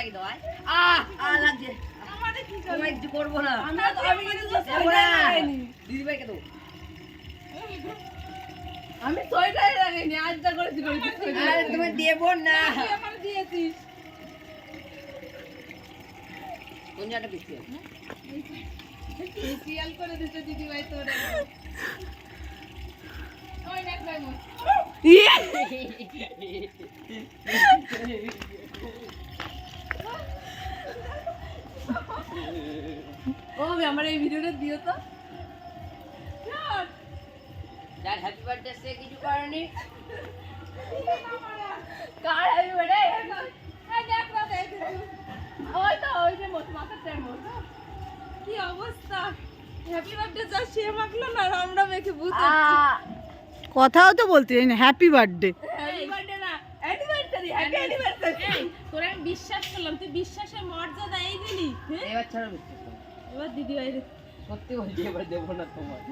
লাগিয়ে দাও লাগছে তোমায় কিছু করবো না দিদিভাইকে দেবো আমি সোয়েটার লাগাইনি আজটা করেছি তুমি দেবো না আমার দিয়েছিস কোন জায়গাটা বেশি ফেসিয়াল করে দিতে দিদিভাই তোরে ওই নেক ভাই মোর ও আমার এই ভিডিওটা দিও তো যার হ্যাপি বার্থডে সে কিছু করেনি কার হ্যাপি বার্থডে এই দেখ না দেখ ওই তো ওই যে মোট মাথার টাইম কি অবস্থা হ্যাপি বার্থডে যা সে মাখলো না আমরা মেখে ভূত কথাও তো বলতে জানি না হ্যাপি বার্থডে হ্যাপি বার্থডে না অ্যানিভার্সারি হ্যাপি অ্যানিভার্সারি তোরে আমি বিশ্বাস করলাম তুই বিশ্বাসের মর্যাদা এই দিলি এবার ছাড়ো বিশ্বাস করো এবার দিদি ভাই সত্যি বলছি এবার দেবো না তোমায়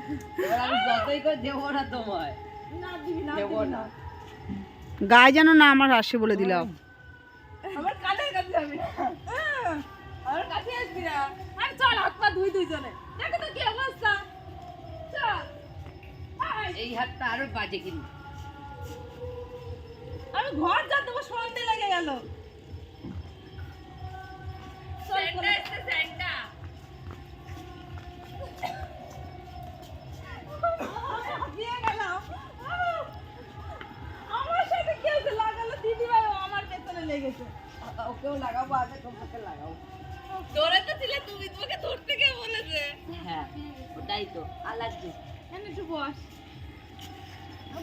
এবার আমি যতই করে দেবো না তোমায় না দিবি না দেবো না গায়ে যেন না আমার আসে বলে দিলাম আমার কাছে কাছে যাবি না আমার কাছে আসবি না আর চল হাত পা ধুই দুইজনে দেখো তো কি অবস্থা চল এই হাতটা আরো বাজে কিন্তু আমি ঘর যা তোমার সন্ধ্যে লেগে গেল সেন্টা এসে সেন্টা দিয়ে গেলাম আমার সাথে কেউ লাগালো দিদি ভাই আমার পেছনে লেগেছে ওকেও লাগাবো আগে তোমাকে লাগাবো ধরে তো ছিলে তুমি তোমাকে ধরতে কে বলেছে হ্যাঁ ওটাই তো আর লাগছে এনে একটু বস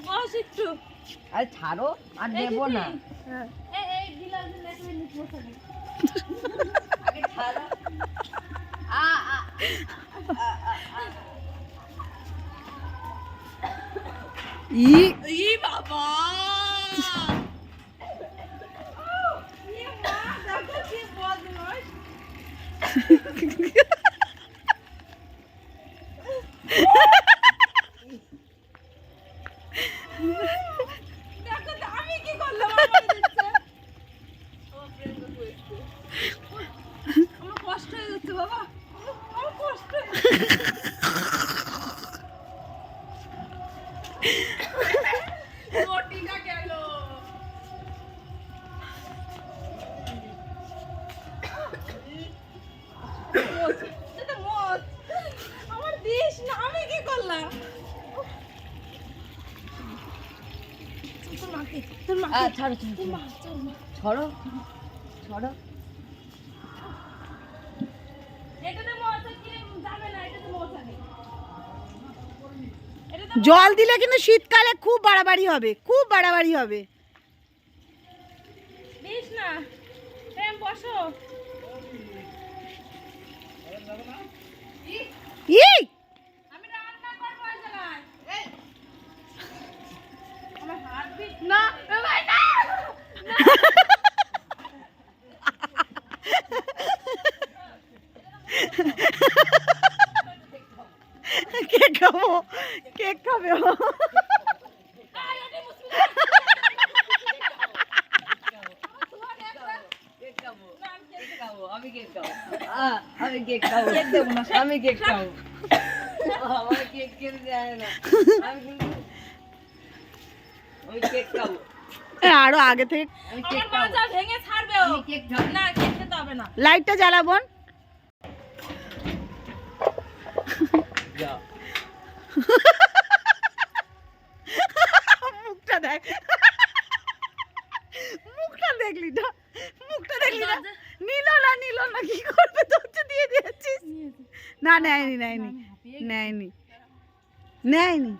বস একটু আরে ছাড়ো আর দেবো না এই দিলাম দিলে তুমি নিচ বসে নে আগে ছাড়ো আ আ ই বাবা ये मां देखो কি বদমাশ দেখো তো আমি কি করলাম আমার দিচ্ছে আমার কষ্ট হয়ে যাচ্ছে বাবা আমার কষ্ট রুটিটা গেল এটা মত আমার দিস না আমি কি করলাম তোর মা ছাড়ো ছাড়ো ছাড়ো এটাতে মশা কি যাবে না এটাতে মশা নেই এটাতে জল দিলে কিন্তু শীতকালে খুব বাড়াবাড়ি হবে খুব বাড়াবাড়ি হবে দিস না প্রেম বসো ই আমি রান্না করবো এই জায়গায় এই আমার হাত বিট না ভাই না কেক খাবো কেক খাবে ও। আমি কেক খাবো আমি কেক খাবো আমি কেক খাবো আমার কেক খেতে দেয় না আমি কিন্তু আমি কেক খাবো আরো আগে থেকে আমি আমার কেক মা খাবো যা ভেঙে ছাড়বে ও আমি কেক খাবো না কেক খেতে হবে না লাইটটা জ্বালাবন যা মুখটা দেখ মুখটা দেখলি না মুখটা দেখলি না নিল না কি করবে তো হচ্ছে দিয়ে দিয়েছিস না নেয়নি নেয়নি নেয়নি নেয়নি